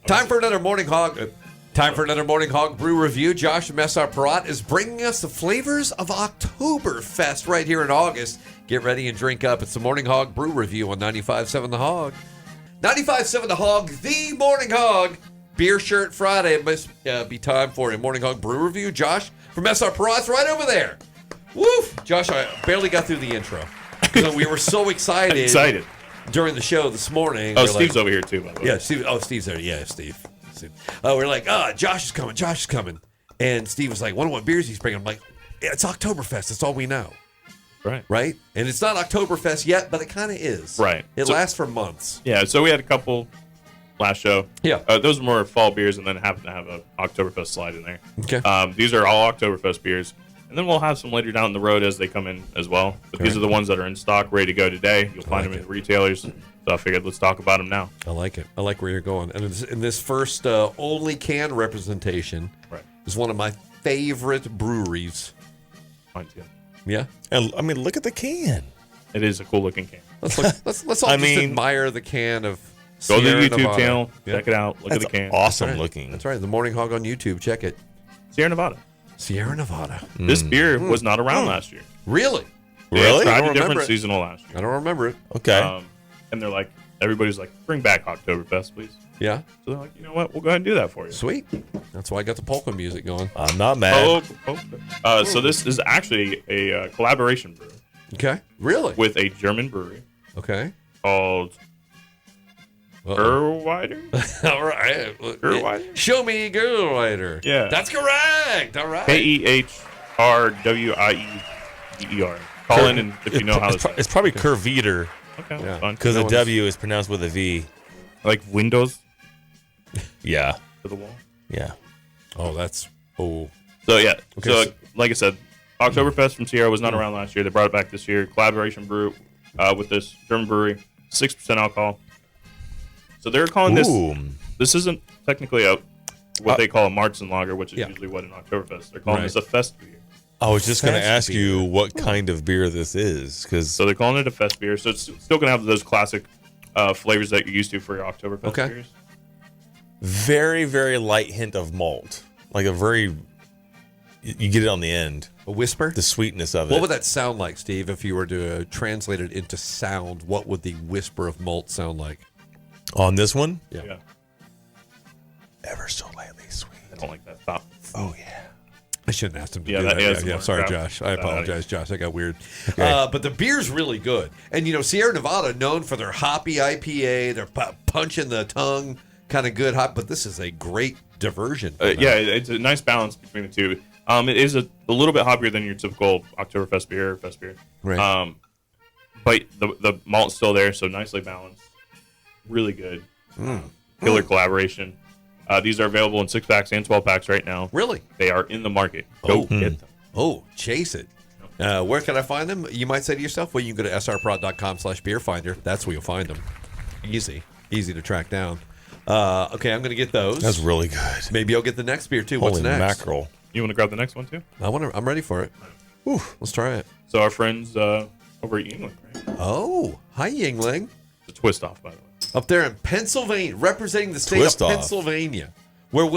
Time for another Morning Hog. Time for another Morning Hog Brew review. Josh from SR Parat is bringing us the flavors of Oktoberfest right here in August. Get ready and drink up. It's the Morning Hog Brew review on 95.7 The Hog. 95.7 The Hog, the Morning Hog. Beer Shirt Friday. It must be time for a Morning Hog Brew review. Josh from SR Parat's right over there. Woof! Josh, I barely got through the intro. We were so excited. During the show this morning. Oh, Steve's over here too, by the way. Yeah, Steve. Oh, Steve's there. Yeah, Steve. We're like, Josh is coming. And Steve was like, wonder what beers he's bringing. I'm like, yeah, it's Oktoberfest. That's all we know. Right? And it's not Oktoberfest yet, but it kind of is. Right. It lasts for months. Yeah, so we had a couple last show. Yeah. Those were more fall beers, and then happened to have a Oktoberfest slide in there. Okay. These are all Oktoberfest beers. And then we'll have some later down the road as they come in as well. But these are the ones that are in stock, ready to go today. You'll find them in the retailers. So I figured let's talk about them now. I like it. I like where you're going. And in this first only can representation is one of my favorite breweries. Mine too. Yeah? And I mean, look at the can. It is a cool looking can. Let's all just admire the can of Go to the Sierra YouTube Nevada. channel. Check it out. Look at the can. Awesome looking. That's right. The Morning Hog on YouTube. Check it. Sierra Nevada. Sierra Nevada. This beer was not around last year. Really? Really? They I tried don't a different remember it. seasonal last year. I don't remember it. Okay. And they're like, everybody's like, bring back Oktoberfest, please. Yeah? So they're like, you know what? We'll go ahead and do that for you. Sweet. That's why I got the polka music going. I'm not mad. So this is actually a collaboration brew Okay. Really? with a German brewery Okay. called Gerwider. All right. Gerwider? Show me Gerwider. Yeah. That's correct. All right. KEHRWIEDER. Call in and if you know how to say it. It's probably Curveater Okay, Yeah. that's fine. because No the one's- W is pronounced with a V. Like windows Yeah. to the wall. Yeah. Oh, that's. Oh. So yeah. Okay, So so- like I said, Oktoberfest from Sierra was not around last year. They brought it back this year. Collaboration brew with this German brewery. 6% alcohol. So they're calling this. This isn't technically what they call a Marzen lager, which is usually what an Oktoberfest. They're calling this a fest beer. I was just going to Fest ask beer. you what kind of beer this is, because So they're calling it a fest beer. So it's still going to have those classic flavors that you're used to for your Oktoberfest beers. very, very light hint of malt, like a very. You get it on the end. A whisper? The sweetness of it. What would that sound like, Steve, if you were to translate it into sound? What would the whisper of malt sound like? On this one? Yeah. Ever so lightly sweet. I don't like that. Stop. Oh, yeah. I shouldn't ask him to Yeah, do that that. is Yeah, more sorry, crap. Josh. I That apologize, Josh. I got weird. Okay. But the beer's really good. And, Sierra Nevada, known for their hoppy IPA, their punch in the tongue, kind of good hop. But this is a great diversion. Yeah, it's a nice balance between the two. It is a little bit hoppier than your typical Oktoberfest beer or fest beer. Right. But the malt's still there, so nicely balanced. Really good. Killer collaboration. These are available in 6-packs and 12-packs right now. Really? They are in the market. Go get them. Oh, chase it. Where can I find them? You might say to yourself, well, you can go to srprod.com/beerfinder. That's where you'll find them. Easy to track down. Okay, I'm going to get those. That's really good. Maybe I'll get the next beer, too. Holy What's next? mackerel. You want to grab the next one, too? I'm ready for it. Whew, let's try it. So our friends over at England, right? Oh, hi, Yingling. It's a twist off, by the way. Up there in Pennsylvania, representing the state Twist of off. Pennsylvania. We're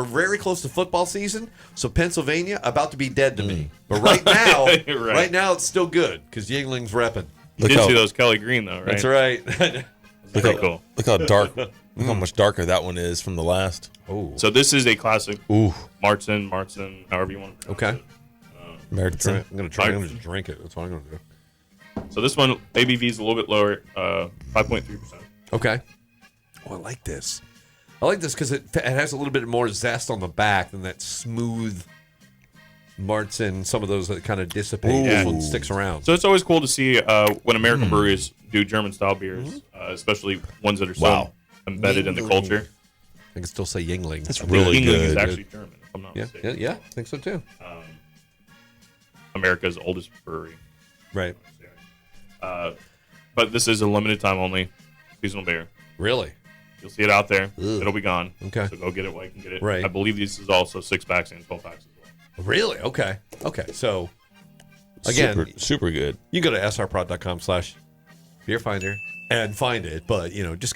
very close to football season, so Pennsylvania about to be dead to me. But right now, right now it's still good because Yingling's repping. You did see those Kelly Green, though, right? That's right. Pretty cool. Look how dark. Look how much darker that one is from the last. Oh, So this is a classic Ooh. Marzen, however you want to pronounce okay. it. Meritzen. I'm gonna try. I'm gonna just drink it. That's what I'm gonna do. So this one, ABV is a little bit lower, 5.3%. Okay. Oh, I like this. I like this because it has a little bit more zest on the back than that smooth Marzen. Some of those that kind of dissipate. This one sticks around. So it's always cool to see when American breweries do German-style beers, especially ones that are so embedded in the culture. I can still say Yingling. That's really Yingling is good. actually German, if I'm not mistaken. Yeah, I think so too. America's oldest brewery. Right. But this is a limited time only seasonal beer. Really? You'll see it out there. Ugh. It'll be gone. Okay. So go get it while you can get it. Right. I believe this is also 6-packs and 12-packs as well. Really? Okay. So, again, Super good. you can go to srprod.com/beerfinder and find it, but just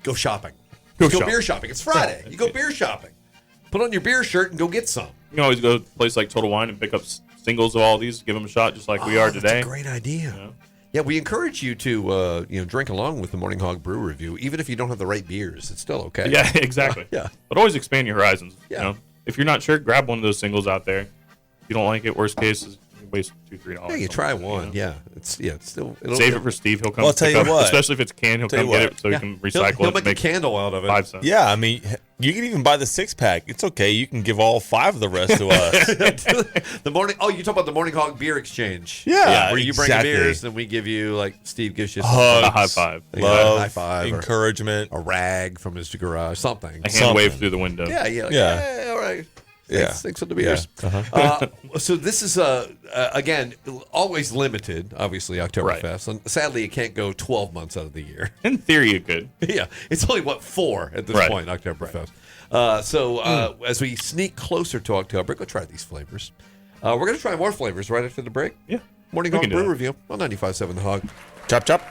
go shopping. Go shop. beer shopping. It's Friday. You go beer shopping. Put on your beer shirt and go get some. You can always go to a place like Total Wine and pick up singles of all these, give them a shot just like we are today. That's a great idea. Yeah, we encourage you to drink along with the Morning Hog Brew Review, even if you don't have the right beers. It's still okay. Yeah, exactly. Yeah. But always expand your horizons. Yeah. You know? If you're not sure, grab one of those singles out there. If you don't like it, worst case is you waste $2-3. Yeah, you try one. Yeah, it's still. Save it for Steve. He'll come. Well, I'll tell pick you up, what. especially if it's a can, he'll come get it so he can recycle He'll it. make a candle out of it. 5 cents. Yeah, I mean, you can even buy the 6-pack. It's okay. You can give all 5 of the rest to us. The morning. Oh, you talk about the Morning Hog Beer Exchange. Yeah, where you bring exactly. beers and we give you Steve gives you A something. high five. Love, high five, or encouragement. a rag from his garage, something. A hand wave through the window. Yeah, Yeah. all right. Yeah. Thanks for the beers. Yeah. So this is again always limited, obviously Oktoberfest, and sadly it can't go 12 months out of the year. In theory, you could. Yeah, it's only 4 at this Right. point, Oktoberfest. As we sneak closer to October, go try these flavors. We're going to try more flavors right after the break. Yeah. Morning We Hog can do Brew that. Review on 95.7 The Hog. Chop, chop.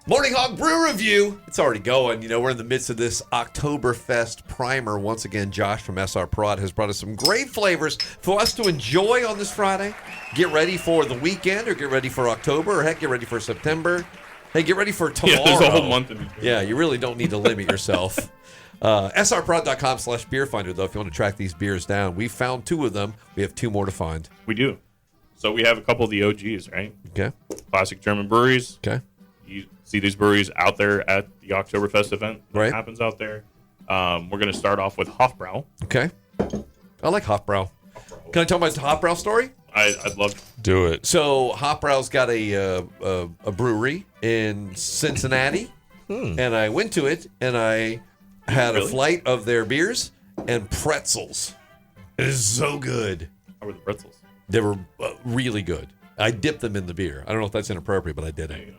Morning Hog Brew Review. It's already going. We're in the midst of this Oktoberfest primer. Once again, Josh from SR Prod has brought us some great flavors for us to enjoy on this Friday. Get ready for the weekend, or get ready for October, or heck, get ready for September. Hey, get ready for tomorrow. Yeah, there's a whole month in between. Yeah, you really don't need to limit yourself. srprod.com/beerfinder, though, if you want to track these beers down. We found 2 of them. We have 2 more to find. We do. So we have a couple of the OGs, right? Okay. Classic German breweries. Okay. You see these breweries out there at the Oktoberfest event that Right. happens out there. We're going to start off with Hofbrau. Okay. I like Hofbrau. Can I tell my Hofbrau story? I'd love to. Do it. So Hofbrau's got a brewery in Cincinnati, and I went to it, and I had a Really? flight of their beers and pretzels. It is so good. How were the pretzels? They were really good. I dipped them in the beer. I don't know if that's inappropriate, but I did it.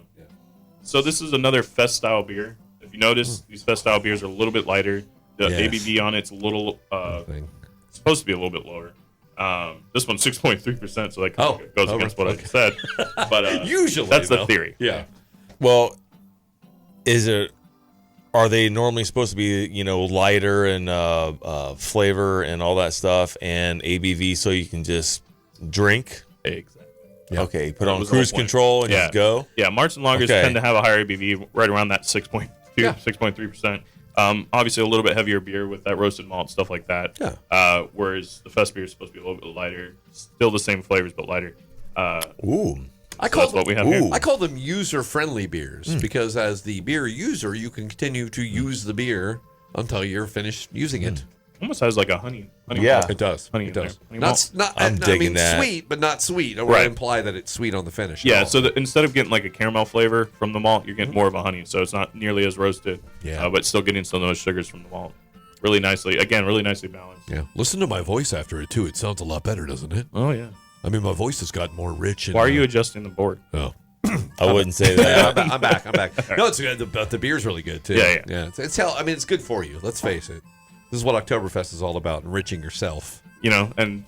So this is another fest style beer. If you notice, these fest style beers are a little bit lighter. The Yes. ABV on it's a little Thing. supposed to be a little bit lower. This one's 6.3%, so that kind of goes against what I just said. But Usually, that's the though. theory. Yeah. Well, are they normally supposed to be, lighter and flavor and all that stuff and ABV so you can just drink? Exactly. Okay, put That on was the whole cruise point. control and Yeah. just go. Yeah, March and Lagers Okay. tend to have a higher ABV, right around that 6.2, Yeah. 6.3%. Obviously, a little bit heavier beer with that roasted malt, stuff like that. Yeah. Whereas the fest beer is supposed to be a little bit lighter. Still the same flavors, but lighter. Ooh. That's what we have here. I call them user-friendly beers because as the beer user, you can continue to use the beer until you're finished using it. Almost has like a honey Yeah. malt. It does. Honey It in there. does. Honey Not, malt. not, I'm I digging mean, that. sweet, but not sweet. Or Right. imply that it's sweet on the finish. Yeah, No. so instead of getting like a caramel flavor from the malt, you're getting more of a honey. So it's not nearly as roasted, Yeah. but still getting some of those sugars from the malt. Really nicely, again, really nicely balanced. Yeah. Listen to my voice after it, too. It sounds a lot better, doesn't it? Oh, yeah. I mean, my voice has gotten more rich. And, Why are you adjusting the board? Oh. I wouldn't say Yeah, that. I'm back. I'm back. No, it's good. The beer's really good, too. Yeah. It's I mean, it's good for you. Let's face it. This is what Oktoberfest is all about, enriching yourself. And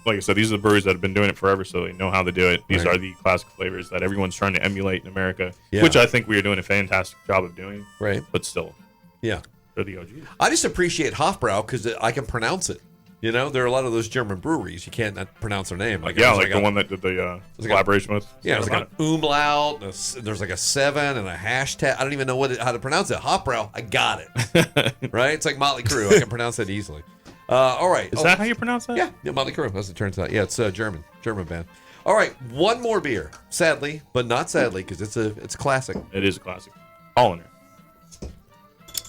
like I said, these are the breweries that have been doing it forever, so they know how to do it. These Right. are the classic flavors that everyone's trying to emulate in America, Yeah. which I think we are doing a fantastic job of doing. Right. But still, Yeah. they're the OGs. I just appreciate Hofbrau because I can pronounce it. There are a lot of those German breweries. You can't not pronounce their name. Like there's the one that did the like collaboration with. Yeah, there's like an umlaut. There's like a 7 and a hashtag. I don't even know how to pronounce it. Hofbrau, I got it. Right? It's like Motley Crue. I can pronounce it easily. All right. Is that how you pronounce that? Yeah, Motley Crue, as it turns out. Yeah, it's German band. All right, one more beer. Sadly, but not sadly, because it's a classic. It is a classic. Polliner.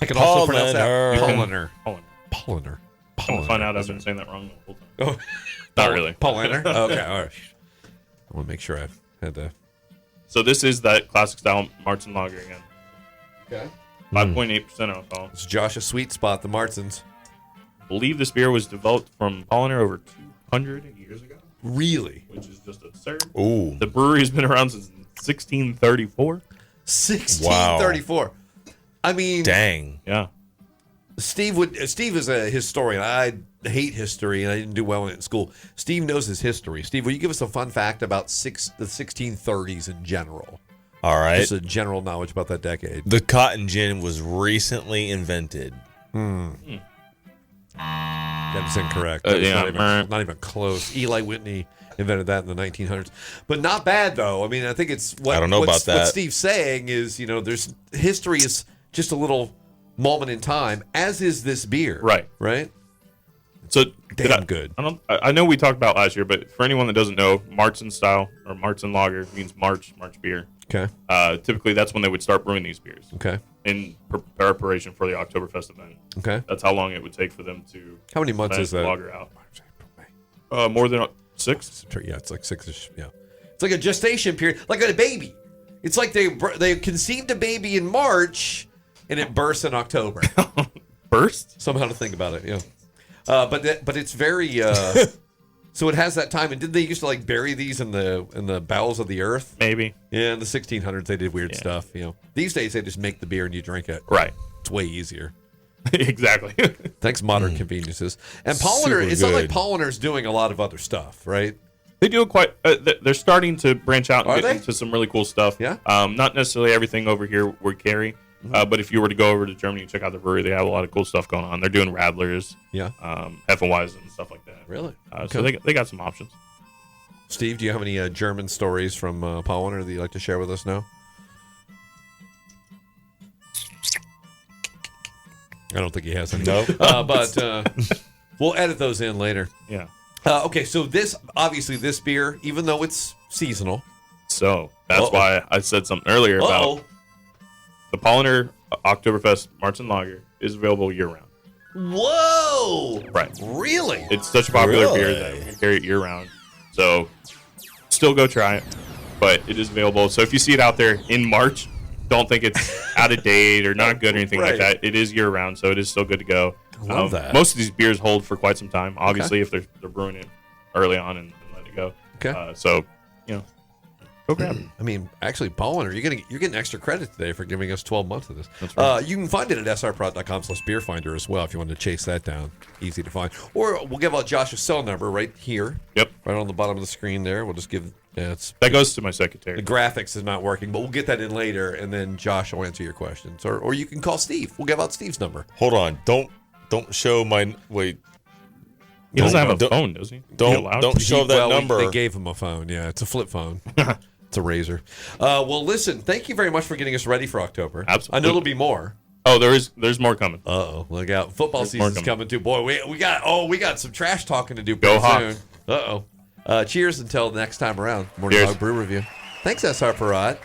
I can also pronounce that. Polliner. Polliner. Polliner. Polliner. I'm going to find out I've been saying that wrong the whole time. Oh, Not really. Polliner. Okay, all right. I want to make sure I had the. So this is that classic style Martin Lager again. Okay. 5.8% alcohol. It's Josh's sweet spot, the Martins. I believe this beer was developed from Polliner over 200 years ago, Really? which is just absurd. Ooh. The brewery has been around since 1634. 1634. I mean, Dang. Yeah. Steve is a historian. I hate history, and I didn't do well in it in school. Steve knows his history. Steve, will you give us a fun fact about the 1630s in general? All right. Just a general knowledge about that decade. The cotton gin was recently invented. That is incorrect. Yeah. Not even close. Eli Whitney invented that in the 1900s. But not bad, though. I mean, I think it's what, I don't know about what that. Steve's saying is, there's history is just a little moment in time, as is this beer. Right. Right? So Damn good. I know we talked about last year, but for anyone that doesn't know, Marzen style or Marzen lager means March beer. Okay. Typically, that's when they would start brewing these beers Okay. in preparation for the Oktoberfest event. Okay. That's how long it would take for them to How many months is the that? lager out. More than 6. Yeah, it's like 6-ish. Yeah. It's like a gestation period, like a baby. It's like they conceived a baby in March and it bursts in October. Burst? Somehow to think about it, yeah. But it's very so it has that time. And did they used to like bury these in the bowels of the earth? Maybe. Yeah, in the 1600s they did weird stuff. These days they just make the beer and you drink it. Right. It's way easier. Exactly. Thanks modern conveniences. And Polliner, Super it's not like good. Polliner's doing a lot of other stuff, right? They do it quite. They're starting to branch out and Are get they? into some really cool stuff. Yeah? Not necessarily everything over here would carry, but if you were to go over to Germany and check out the brewery, they have a lot of cool stuff going on. They're doing Radlers, Yeah. Hefeweizen and stuff like that. Really? So they got some options. Steve, do you have any German stories from Polliner that you'd like to share with us now? I don't think he has any. Nope. But we'll edit those in later. Yeah. Okay, so this beer, even though it's seasonal. So that's why I said something earlier about the Polliner Oktoberfest Marzen Lager is available year round. Whoa! Right. Really? It's such a popular beer Really? that we can carry it year round. So still go try it, but it is available. So if you see it out there in March, don't think it's out of date or not good or anything Right. like that. It is year round, so it is still good to go. I love that. Most of these beers hold for quite some time. Obviously, if they're brewing it early on and letting it go. Okay. So go grab it. I mean, actually, Polliner, you're getting extra credit today for giving us 12 months of this. That's right. You can find it at srprod.com/beerfinder as well if you want to chase that down. Easy to find. Or we'll give out Josh's cell number right here. Yep. Right on the bottom of the screen there. We'll just give. Yeah, That goes to my the secretary. graphics is not working, but we'll get that in later, and then Josh will answer your questions. Or you can call Steve. We'll give out Steve's number. Hold on. Don't show my wait. He doesn't have a don't- phone, does he? Is he Don't allowed don't to? show that Well, number. They gave him a phone. Yeah, it's a flip phone. It's a Razor. Well, listen, thank you very much for getting us ready for October. Absolutely. I know there'll be more. Oh, there's more coming. Uh-oh, look out. Football There's more season's coming too. Boy, we got some trash talking to do Go pretty Hawks. soon. Uh-oh. Cheers until next time around. Morning Cheers. Dog Brew Review. Thanks, SR Parrot.